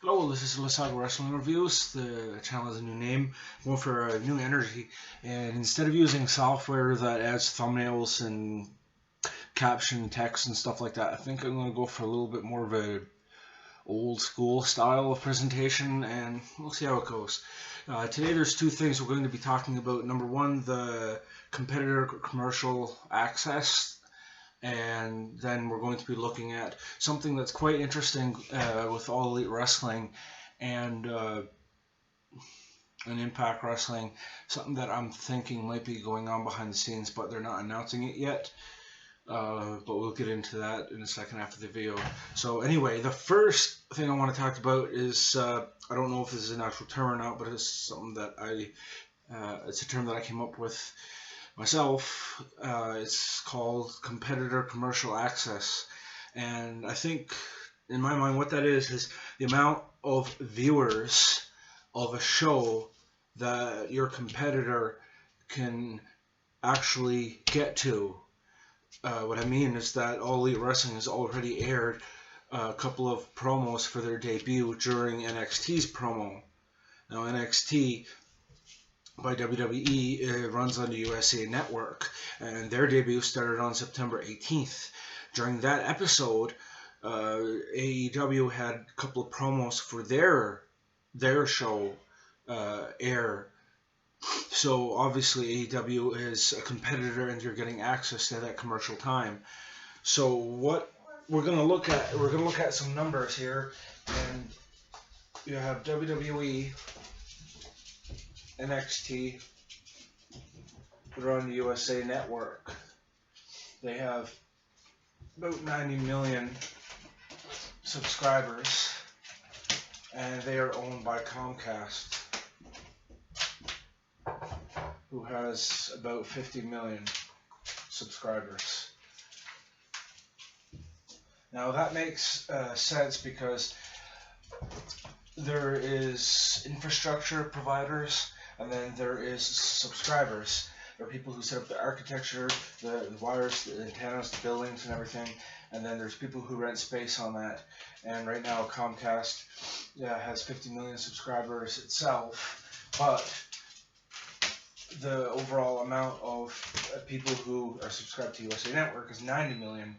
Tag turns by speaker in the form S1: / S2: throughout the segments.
S1: Hello, this is Lasago Wrestling Reviews. The channel has a new name, going for a new energy. And instead of using software that adds thumbnails and caption text and stuff like that, I think I'm going to go for a little bit more of a old school style of presentation, and we'll see how it goes. Today there's two things we're going to be talking about. Number one, the competitor commercial access, and then we're going to be looking at something that's quite interesting with All Elite Wrestling and Impact Wrestling, something that I'm thinking might be going on behind the scenes, but they're not announcing it yet. But we'll get into that in the second half of the video. So anyway, the first thing I want to talk about is, I don't know if this is an actual term or not, but it's something that it's a term that I came up with myself. It's called competitor commercial access. And I think, in my mind, what that is the amount of viewers of a show that your competitor can actually get to. What I mean is that All Elite Wrestling has already aired a couple of promos for their debut during NXT's promo. Now NXT by WWE runs on the USA Network, and their debut started on September 18th. During that episode, AEW had a couple of promos for their show air. So obviously AEW is a competitor, and you're getting access to that commercial time. So what we're gonna look at some numbers here, and you have WWE, NXT, that are on the USA Network. They have about 90 million subscribers, and they are owned by Comcast, who has about 50 million subscribers. Now that makes sense because there is infrastructure providers, and then there is subscribers. There are people who set up the architecture, the wires, the antennas, the buildings and everything, and then there's people who rent space on that. And right now Comcast has 50 million subscribers itself, but the overall amount of people who are subscribed to USA Network is 90 million.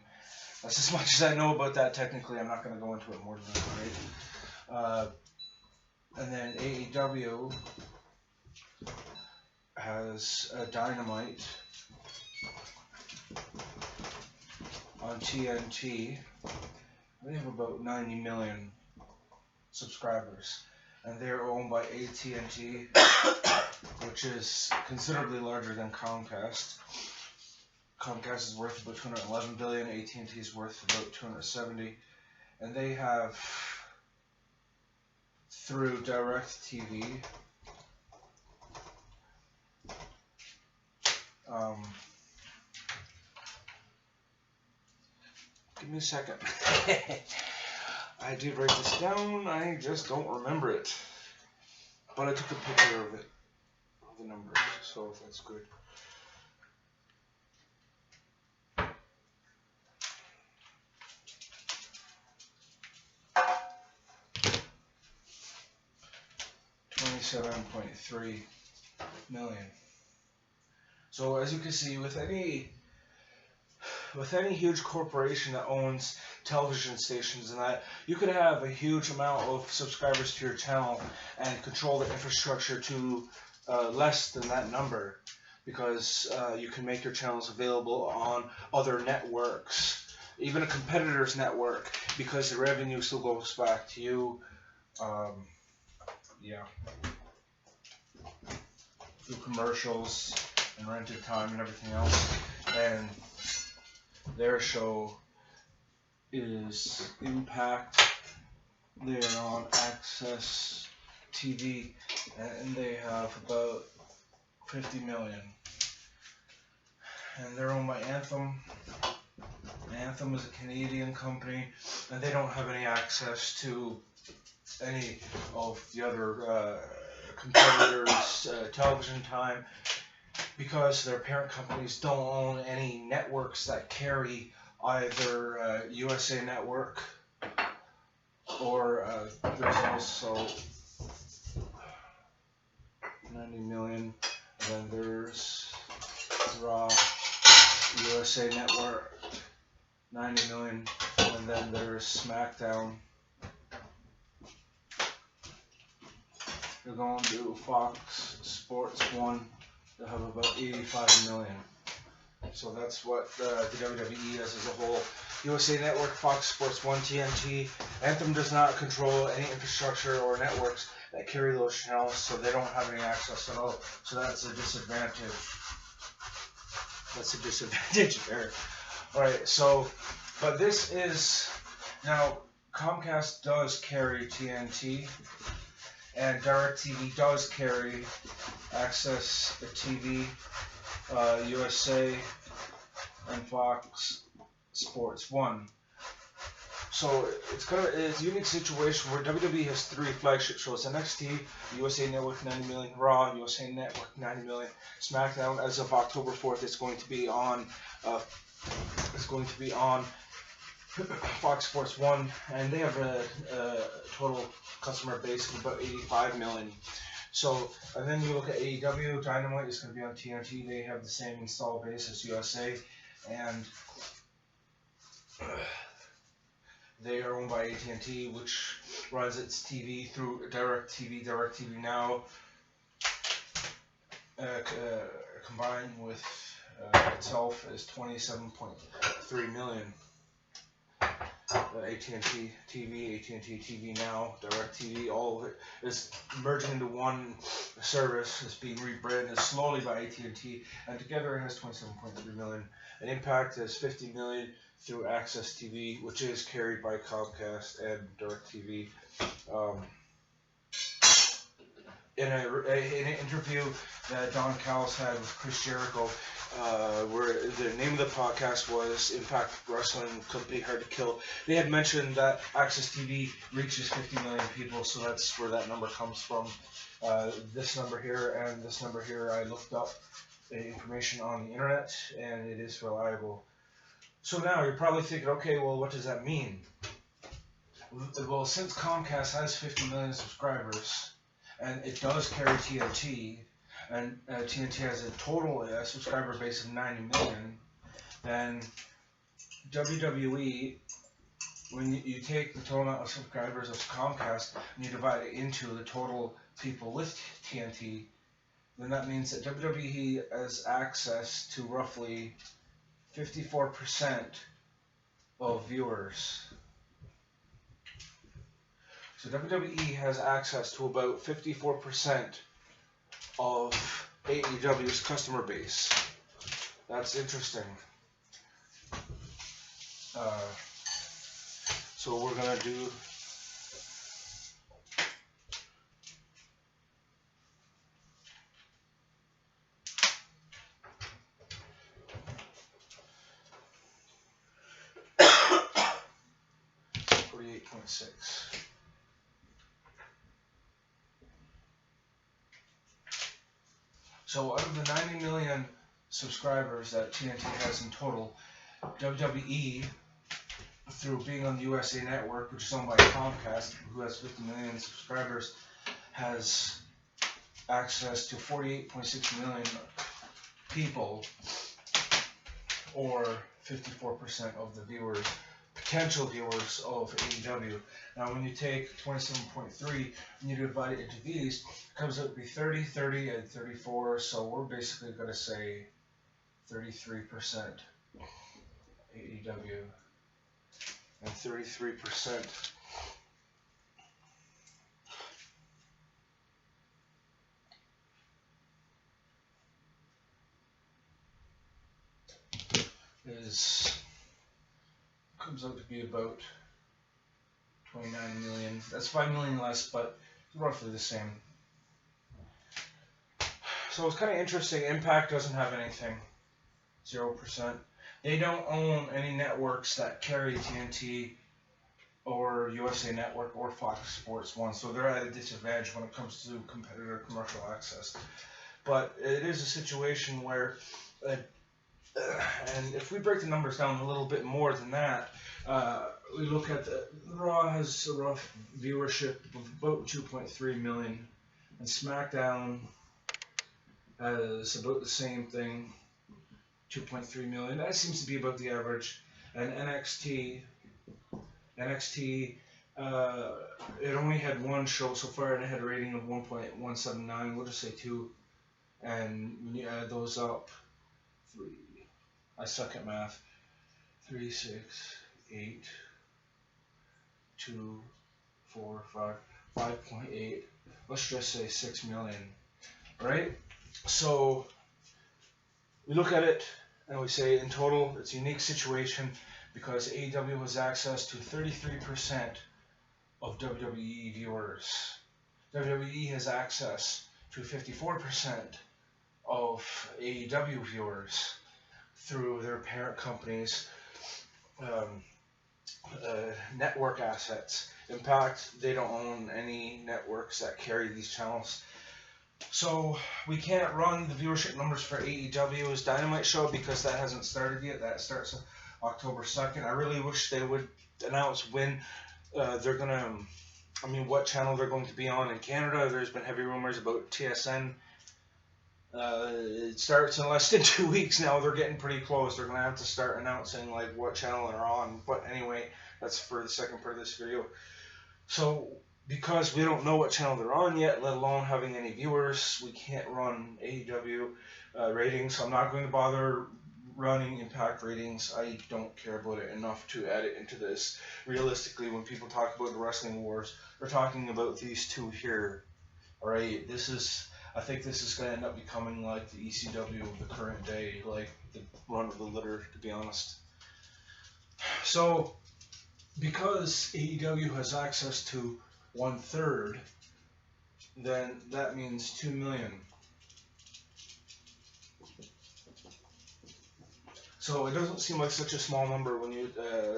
S1: That's as much as I know about that technically. I'm not going to go into it more than that, right? And then AEW has Dynamite on TNT. They have about 90 million subscribers, and they're owned by AT&T, which is considerably larger than Comcast. Comcast is worth about 211 billion, AT&T is worth about 270, and they have, through DirecTV, give me a second. I did write this down, I just don't remember it. But I took a picture of it, of the numbers, so that's good. $27.3 million. So as you can see, with any huge corporation that owns television stations and that, you could have a huge amount of subscribers to your channel and control the infrastructure to less than that number, because you can make your channels available on other networks, even a competitor's network, because the revenue still goes back to you. Through commercials and rented time and everything else. And their show is Impact. They are on Access TV, and they have about 50 million. And they're owned by Anthem. Anthem is a Canadian company, and they don't have any access to any of the other competitors' television time, because their parent companies don't own any networks that carry either USA Network or there's also 90 million, and then there's Raw, USA Network, 90 million, and then there's SmackDown. You're going to Fox Sports 1, they have about 85 million. So that's what the WWE is as a whole. USA Network, Fox Sports 1, TNT. Anthem does not control any infrastructure or networks that carry those channels, so they don't have any access at all. So that's a disadvantage. That's a disadvantage there. Alright, so, but this is, now Comcast does carry TNT, and DirecTV does carry Access TV, USA, and Fox Sports 1. So it's a unique situation where WWE has 3 flagship shows: NXT, USA Network 90 million, Raw, USA Network 90 million, SmackDown. As of October 4th, it's going to be on Fox Sports 1, and they have a total customer base of about 85 million. So, and then you look at AEW, Dynamite is going to be on TNT. They have the same install base as USA, and they are owned by AT&T, which runs its TV through DirecTV Now, combined with itself is 27.3 million. AT&T TV, AT&T TV Now, DirecTV, all of it is merging into one service. It's being rebranded slowly by AT&T, and together it has 27.3 million. And Impact has 50 million through Access TV, which is carried by Comcast and DirecTV. In an interview that Don Callis had with Chris Jericho, where the name of the podcast was Impact Wrestling Couldn't Be Hard to Kill, they had mentioned that Access TV reaches 50 million people, so that's where that number comes from. This number here and this number here, I looked up the information on the internet, and it is reliable. So now you're probably thinking, okay, well, what does that mean? Well, since Comcast has 50 million subscribers, and it does carry TNT, and TNT has a total subscriber base of 90 million, then WWE, when you take the total amount of subscribers of Comcast and you divide it into the total people with TNT, then that means that WWE has access to roughly 54% of viewers. So WWE has access to about 54% of AEW's customer base. That's interesting. So we're going to do .6. So out of the 90 million subscribers that TNT has in total, WWE, through being on the USA Network, which is owned by Comcast, who has 50 million subscribers, has access to 48.6 million people, or 54% of the viewers, potential viewers of AEW. Now, when you take 27.3 and you divide it into these, it comes out to be 30, 30, and 34. So we're basically going to say 33% AEW and 33% comes out to be about 29 million. That's 5 million less, but roughly the same. So it's kind of interesting. Impact doesn't have anything. 0%. They don't own any networks that carry TNT or USA Network or Fox Sports 1, so they're at a disadvantage when it comes to competitor commercial access. But it is a situation where And if we break the numbers down a little bit more than that, we look at the Raw has a rough viewership of about 2.3 million, and SmackDown has about the same thing, 2.3 million. That seems to be about the average. And NXT, it only had one show so far, and it had a rating of 1.179. We'll just say 2, and when you add those up, 3. I suck at math. 3, 6, 8, 2, 4, 5, 5.8. Let's just say 6 million, right? So we look at it and we say in total it's a unique situation because AEW has access to 33% of WWE viewers. WWE has access to 54% of AEW viewers through their parent companies' network assets. In fact, they don't own any networks that carry these channels. So we can't run the viewership numbers for AEW's Dynamite show because that hasn't started yet. That starts October 2nd. I really wish they would announce when they're going to, what channel they're going to be on in Canada. There's been heavy rumors about TSN. It starts in less than 2 weeks now. They're getting pretty close. They're going to have to start announcing like what channel they're on. But anyway, that's for the second part of this video. So because we don't know what channel they're on yet, let alone having any viewers, we can't run AEW ratings. So I'm not going to bother running Impact ratings. I don't care about it enough to add it into this. Realistically, when people talk about the wrestling wars, they're talking about these two here. All right, I think this is going to end up becoming like the ECW of the current day, like the run of the litter, to be honest. So, because AEW has access to 1/3, then that means 2 million. So it doesn't seem like such a small number when you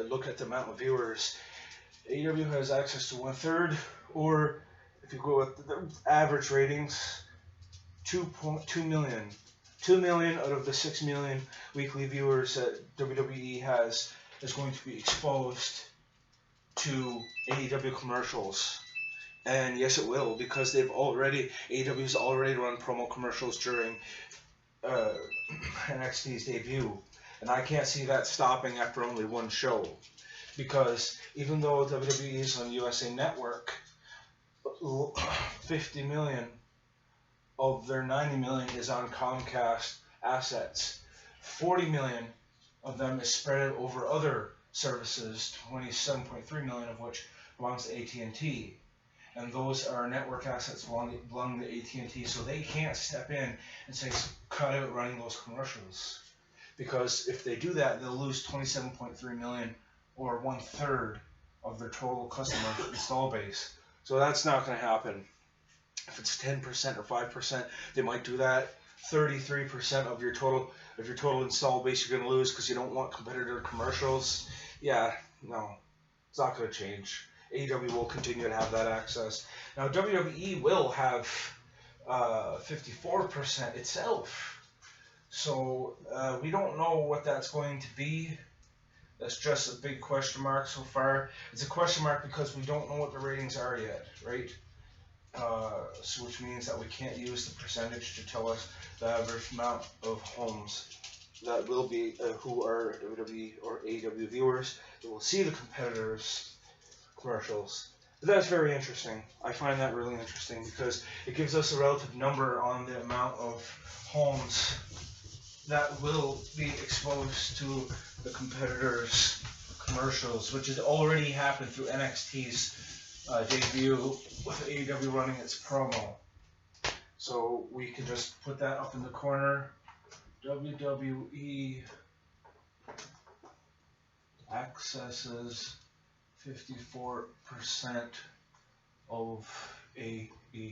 S1: look at the amount of viewers. AEW has access to 1/3, or if you go with the average ratings, 2 million. 2 million out of the 6 million weekly viewers that WWE has is going to be exposed to AEW commercials. And yes, it will, because AEW's already run promo commercials during NXT's debut. And I can't see that stopping after only one show. Because even though WWE is on USA Network, 50 million of their 90 million is on Comcast assets. 40 million of them is spread over other services, 27.3 million of which belongs to AT&T. And those are network assets belonging to AT&T, so they can't step in and say, cut out running those commercials. Because if they do that, they'll lose 27.3 million, or 1/3 of their total customer install base. So that's not going to happen. If it's 10% or 5%, they might do that. 33% of your total install base you're going to lose because you don't want competitor commercials. Yeah, no, it's not going to change. AEW will continue to have that access. Now WWE will have 54% itself. So we don't know what that's going to be. That's just a big question mark so far. It's a question mark because we don't know what the ratings are yet, right? So which means that we can't use the percentage to tell us the average amount of homes that will be who are WWE or AEW viewers that will see the competitors' commercials. But that's very interesting. I find that really interesting because it gives us a relative number on the amount of homes that will be exposed to the competitors' commercials, which has already happened through NXT's debut with AEW running its promo. So we can just put that up in the corner. WWE accesses 54% of AEW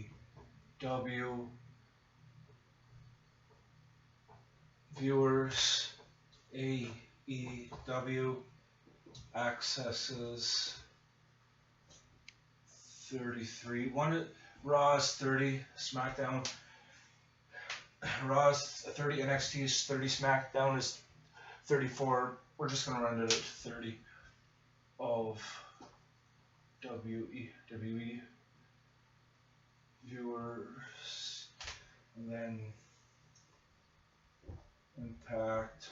S1: viewers. AEW accesses 33. Raw's 30, SmackDown. Raw's 30, NXT's 30, SmackDown is 34. We're just going to round it up to 30 of WWE viewers, and then Impact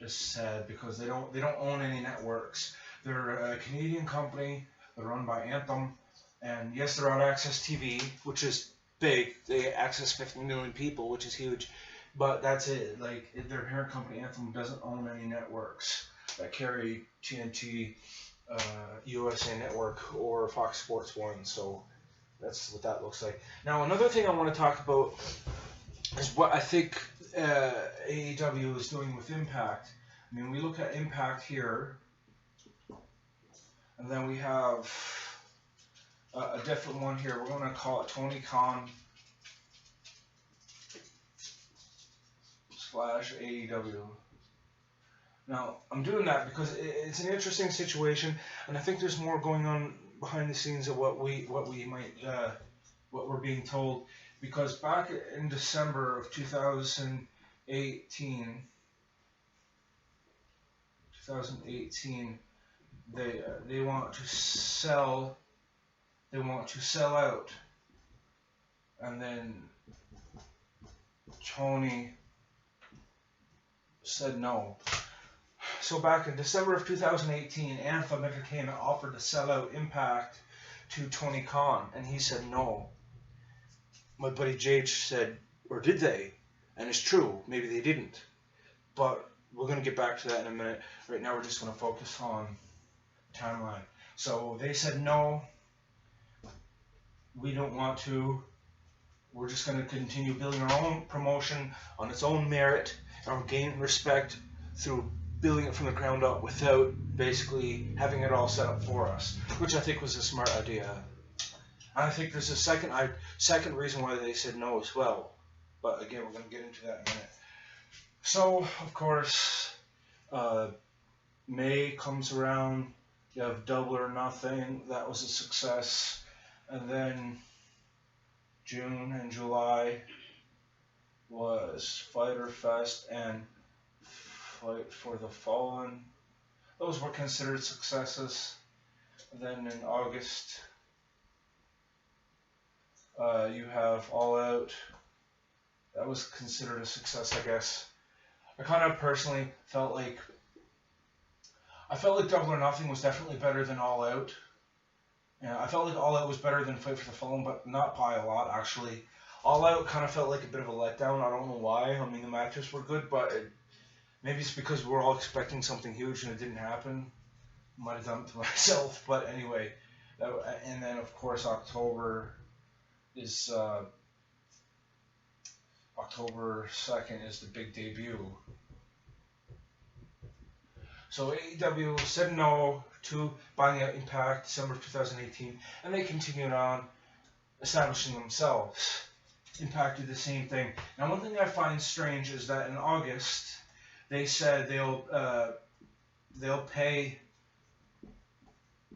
S1: is sad because they don't own any networks. They're a Canadian company. They're run by Anthem, and yes, they're on Access TV, which is big. They access 50 million people, which is huge. But that's it. Like, their parent company, Anthem, doesn't own any networks that carry TNT, USA Network, or Fox Sports 1. So that's what that looks like. Now, another thing I want to talk about is what I think AEW is doing with Impact. I mean, we look at Impact here, and then we have a different one here. We're going to call it Tony Khan / AEW. Now, I'm doing that because it's an interesting situation, and I think there's more going on behind the scenes of what we're being told. Because back in December of 2018, they want to sell out, and then Tony said no. So back in December of 2018, Anthem Entertainment offered to sell out Impact to Tony Khan, and he said no. My buddy Jage said, or did they? And it's true, maybe they didn't. But we're going to get back to that in a minute. Right now we're just going to focus on the timeline. So they said no, we don't want to. We're just going to continue building our own promotion on its own merit and gain respect through building it from the ground up without basically having it all set up for us, which I think was a smart idea. And I think there's a second reason why they said no as well. But again, we're going to get into that in a minute. So, of course, May comes around. You have Double or Nothing. That was a success. And then June and July was Fyter Fest and Fight for the Fallen. Those were considered successes. And then in August, you have All Out. That was considered a success, I guess. I kind of personally felt like Double or Nothing was definitely better than All Out. Yeah, I felt like All Out was better than Fight for the Fallen, but not by a lot, actually. All Out kind of felt like a bit of a letdown. I don't know why. I mean, the matches were good, but maybe it's because we're all expecting something huge and it didn't happen. Might have done it to myself, but anyway. And then, of course, October 2nd is the big debut. So AEW said no to buying out Impact December of 2018, and they continued on establishing themselves. Impact did the same thing. Now, one thing I find strange is that in August they said they'll pay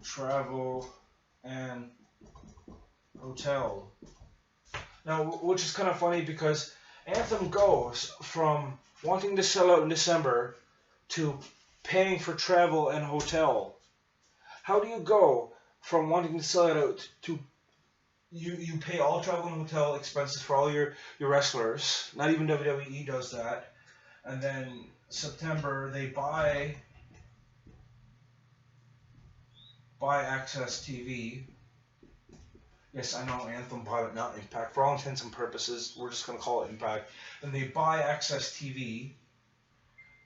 S1: travel and hotel. Now, which is kind of funny because Anthem goes from wanting to sell out in December to paying for travel and hotel. How do you go from wanting to sell it out to you pay all travel and hotel expenses for all your wrestlers? Not even WWE does that. And then September they buy Access TV. Yes, I know Anthem bought it, not Impact. For all intents and purposes, we're just going to call it Impact. And they buy Access TV,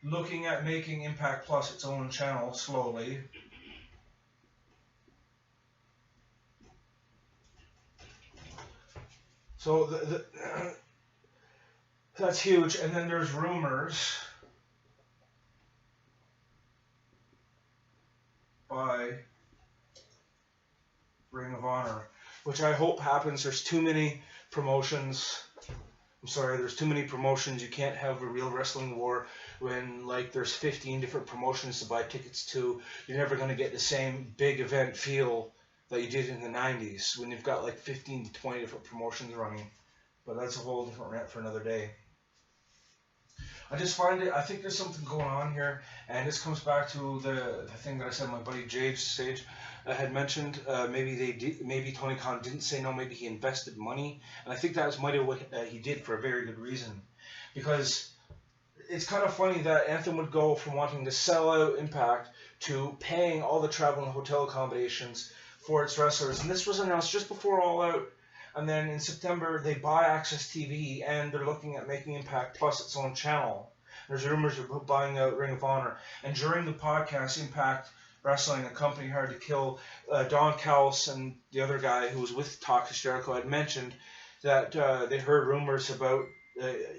S1: looking at making Impact Plus its own channel slowly. So that's huge. And then there's rumors by Ring of Honor, which I hope happens. There's too many promotions. There's too many promotions. You can't have a real wrestling war when there's 15 different promotions to buy tickets to. You're never going to get the same big event feel that you did in the 90s when you've got 15 to 20 different promotions running. But that's a whole different rant for another day. I just find it. I think there's something going on here, and this comes back to the thing that I said. My buddy Sage had mentioned. Maybe Tony Khan didn't say no. Maybe he invested money, and I think that's might have what he did for a very good reason, because it's kind of funny that Anthem would go from wanting to sell out Impact to paying all the travel and hotel accommodations for its wrestlers, and this was announced just before All Out. And then in September, they buy Access TV, and they're looking at making Impact Plus its own channel. There's rumors of buying out Ring of Honor. And during the podcast, Impact Wrestling, a company hired to kill Don Callis and the other guy who was with Toxic Jericho, had mentioned that they heard rumors about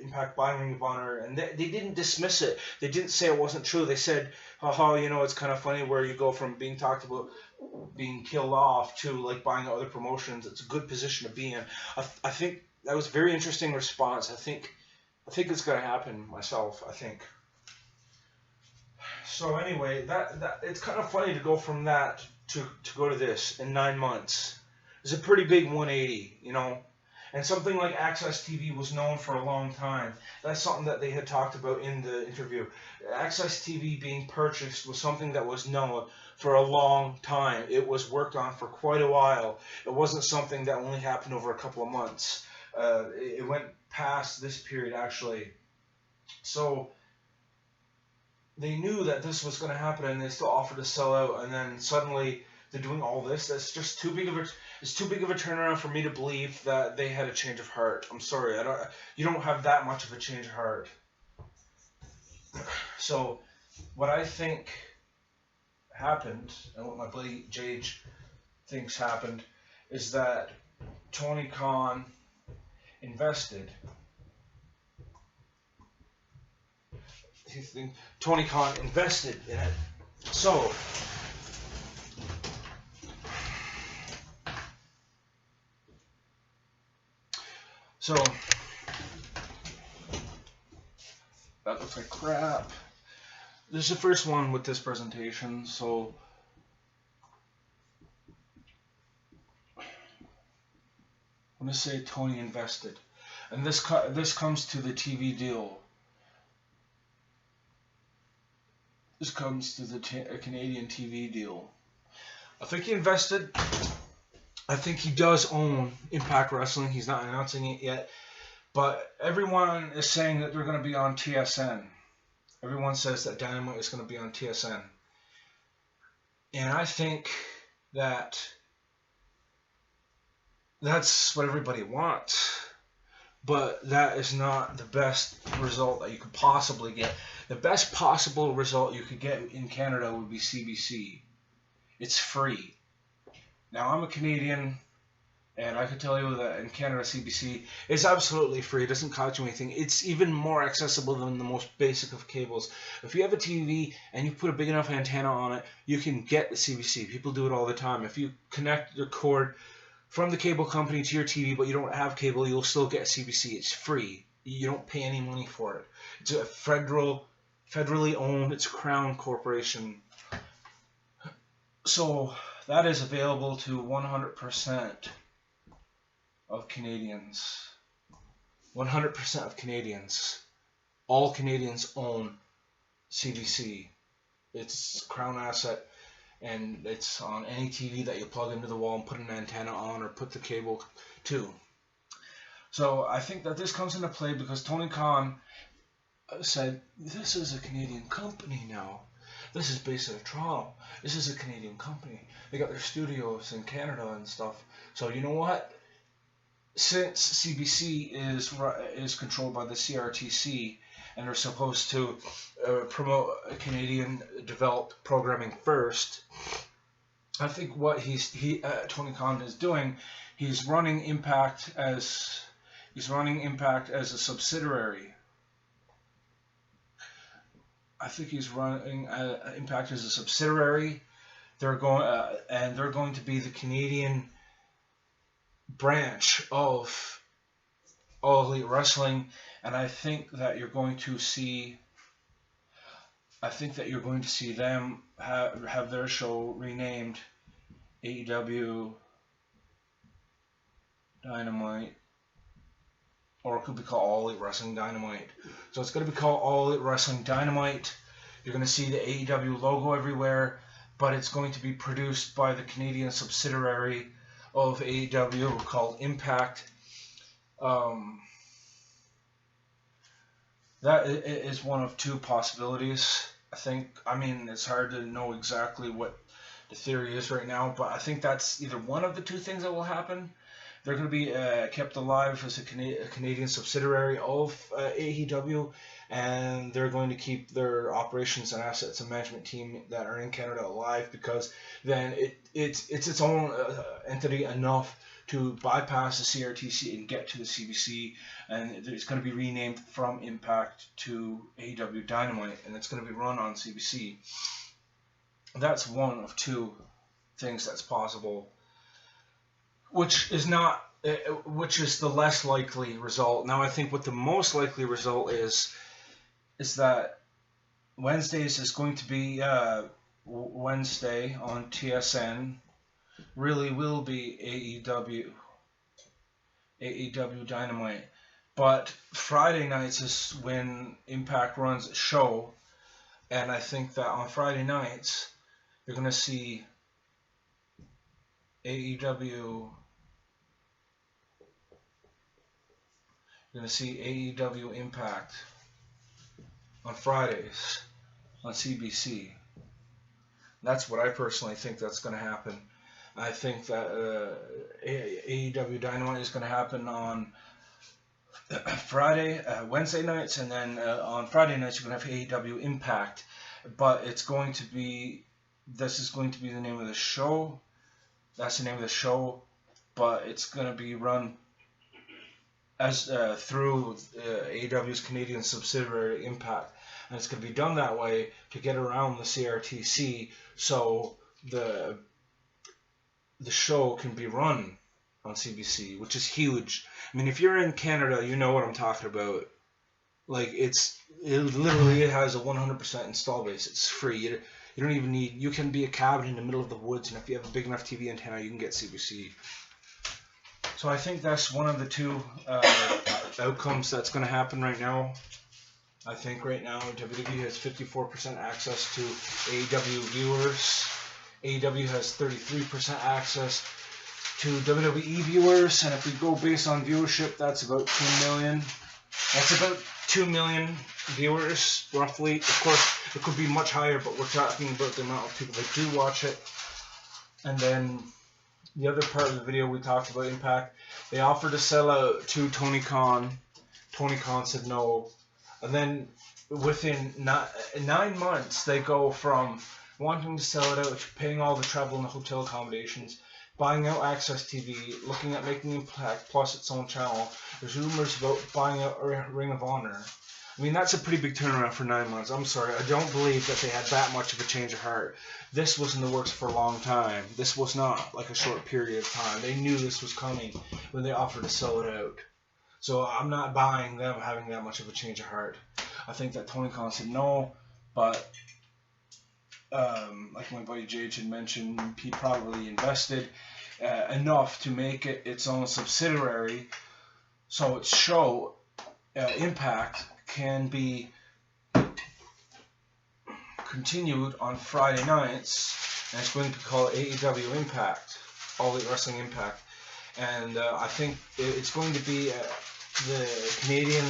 S1: Impact buying Ring of Honor, and they didn't dismiss it. They didn't say it wasn't true. They said, haha, it's kind of funny where you go from being talked about being killed off to like buying other promotions. It's a good position to be in. I think that was a very interesting response. I think it's going to happen myself. I think. So anyway, that it's kind of funny to go from that to go to this in 9 months. It's a pretty big 180, And something like Access TV was known for a long time. That's something that they had talked about in the interview. Access TV being purchased was something that was known for a long time. It was worked on for quite a while. It wasn't something that only happened over a couple of months. It went past this period, actually. So they knew that this was going to happen, and they still offered to sell out, and then suddenly they're doing all this. That's just too big of a turnaround for me to believe that they had a change of heart. I'm sorry, you don't have that much of a change of heart. So what I think happened, and what my buddy Jage thinks happened, is that Tony Khan invested. Tony Khan invested in it. So that looks like crap. This is the first one with this presentation, so I'm going to say Tony invested. And this comes to the TV deal. This comes to the Canadian TV deal. I think he invested. I think he does own Impact Wrestling. He's not announcing it yet. But everyone is saying that they're going to be on TSN. Everyone says that Dynamite is going to be on TSN. And I think that that's what everybody wants. But that is not the best result that you could possibly get. The best possible result you could get in Canada would be CBC. It's free. Now, I'm a Canadian, and I can tell you that in Canada, CBC is absolutely free. It doesn't cost you anything. It's even more accessible than the most basic of cables. If you have a TV and you put a big enough antenna on it, you can get the CBC. People do it all the time. If you connect your cord from the cable company to your TV, but you don't have cable, you'll still get a CBC. It's free. You don't pay any money for it. It's a federally owned. It's a Crown Corporation. So that is available to 100% of Canadians. 100% of Canadians. All Canadians own CBC. It's a Crown asset, and it's on any TV that you plug into the wall and put an antenna on or put the cable to. So I think that this comes into play because Tony Khan said, this is a Canadian company now. This is based out of Toronto. This is a Canadian company. They got their studios in Canada and stuff. So you know what? Since CBC is controlled by the CRTC and are supposed to promote Canadian developed programming first, I think what Tony Khan is doing, he's running Impact as a subsidiary. I think he's running Impact as a subsidiary. They're going to be the Canadian branch of All Elite Wrestling, and I think that you're going to see. I think that you're going to see them have their show renamed AEW Dynamite or it could be called All Elite Wrestling Dynamite. So it's going to be called All Elite Wrestling Dynamite. You're going to see the AEW logo everywhere, but it's going to be produced by the Canadian subsidiary of AEW called Impact. That is one of two possibilities, I think. I mean, it's hard to know exactly what the theory is right now, but I think that's either one of the two things that will happen. They're going to be kept alive as a Canadian subsidiary of AEW, and they're going to keep their operations and assets and management team that are in Canada alive, because then it's its own entity enough to bypass the CRTC and get to the CBC, and it's going to be renamed from Impact to AEW Dynamite, and it's going to be run on CBC. That's one of two things that's possible, which is the less likely result. Now, I think what the most likely result is that Wednesdays is going to be Wednesday on TSN. Really will be AEW Dynamite, but Friday nights is when Impact runs a show, and I think that on Friday nights you're going to see AEW. You're going to see AEW Impact on Fridays on CBC. That's what I personally think that's going to happen. I think that AEW Dynamite is going to happen on Wednesday nights, and then on Friday nights you're going to have AEW Impact. But this is going to be the name of the show. That's the name of the show, but it's going to be run as through AEW's Canadian subsidiary Impact, and it's going to be done that way to get around the CRTC, so the show can be run on CBC, which is huge. I mean, if you're in Canada, you know what I'm talking about. Like, it literally has a 100% install base. It's free. You don't even need. You can be a cabin in the middle of the woods, and if you have a big enough TV antenna, you can get CBC. So I think that's one of the two outcomes that's going to happen right now. I think right now WWE has 54% access to AEW viewers. AEW has 33% access to WWE viewers, and if we go based on viewership, that's about 2 million. That's about 2 million viewers, roughly. Of course, it could be much higher, but we're talking about the amount of people that do watch it. And then the other part of the video, we talked about Impact. They offered to sell out to Tony Khan. Tony Khan said no. And then within 9 months, they go from wanting to sell it out to paying all the travel and the hotel accommodations, buying out Access TV, looking at making Impact Plus its own channel. There's rumors about buying out Ring of Honor. I mean, that's a pretty big turnaround for 9 months. I'm sorry, I don't believe that they had that much of a change of heart. This was in the works for a long time. This was not like a short period of time. They knew this was coming when they offered to sell it out. So I'm not buying them having that much of a change of heart. I think that Tony Khan said no, but like my buddy Jage had mentioned, he probably invested enough to make it its own subsidiary, so its show, Impact, can be continued on Friday nights, and it's going to be called AEW Impact, All Elite Wrestling Impact. And I think it's going to be the Canadian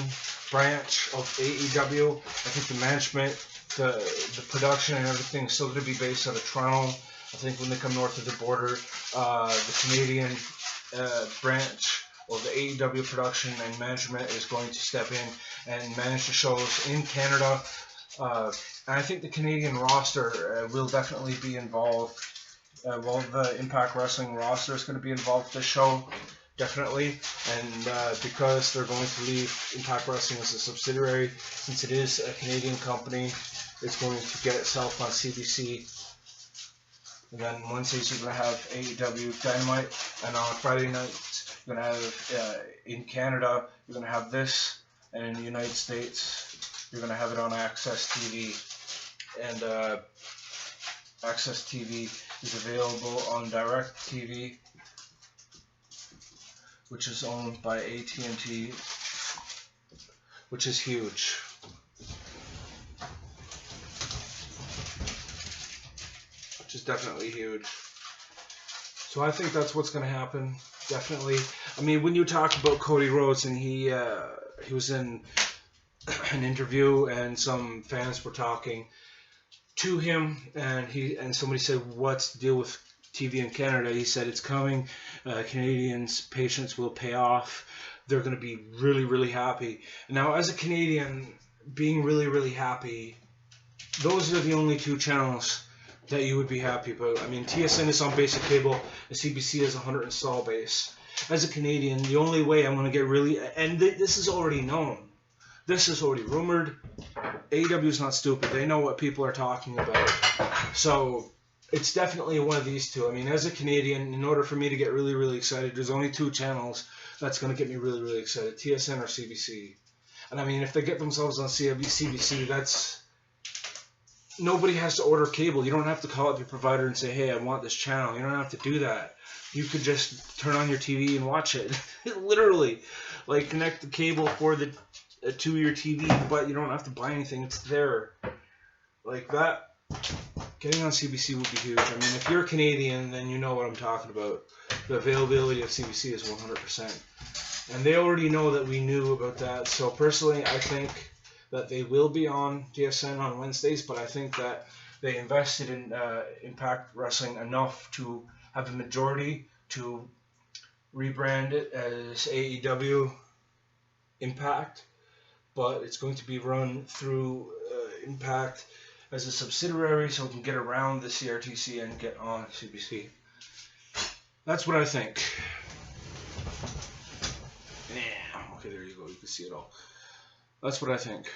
S1: branch of AEW. I think the management, the production and everything is still going to be based out of Toronto. I think when they come north of the border, the Canadian branch of the AEW production and management is going to step in and manage the shows in Canada. And I think the Canadian roster will definitely be involved. The Impact Wrestling roster is going to be involved with this show, definitely. And because they're going to leave Impact Wrestling as a subsidiary, since it is a Canadian company, it's going to get itself on CBC. And then Wednesdays you're going to have AEW Dynamite, and on Friday nights you're going to have, in Canada, you're going to have this, and in the United States you're going to have it on Access TV. And Access TV is available on DirecTV, which is owned by AT&T. which is huge. Which is definitely huge. So I think that's what's going to happen. Definitely. I mean, when you talk about Cody Rhodes, and he was in an interview, and some fans were talking to him, and somebody said, "What's the deal with TV in Canada?" He said, "It's coming. Canadians' patience will pay off. They're going to be really, really happy." Now, as a Canadian, being really, really happy, those are the only two channels that you would be happy about. I mean, TSN is on basic cable, and CBC is 100 install base. As a Canadian, the only way I'm going to get really... And this is already known. This is already rumored. AEW is not stupid. They know what people are talking about. So it's definitely one of these two. I mean, as a Canadian, in order for me to get really, really excited, there's only two channels that's going to get me really, really excited. TSN or CBC. And I mean, if they get themselves on CBC, that's... Nobody has to order cable. You don't have to call up your provider and say, "Hey, I want this channel." You don't have to do that. You could just turn on your TV and watch it. Literally. Like, connect the cable for to your TV, but you don't have to buy anything. It's there. Like that. Getting on CBC would be huge. I mean, if you're Canadian, then you know what I'm talking about. The availability of CBC is 100%. And they already know that we knew about that. So personally, I think that they will be on TSN on Wednesdays, but I think that they invested in Impact Wrestling enough to have a majority to rebrand it as AEW Impact, but it's going to be run through Impact as a subsidiary, so we can get around the CRTC and get on CBC. That's what I think. Yeah, okay, there you go. You can see it all. That's what I think.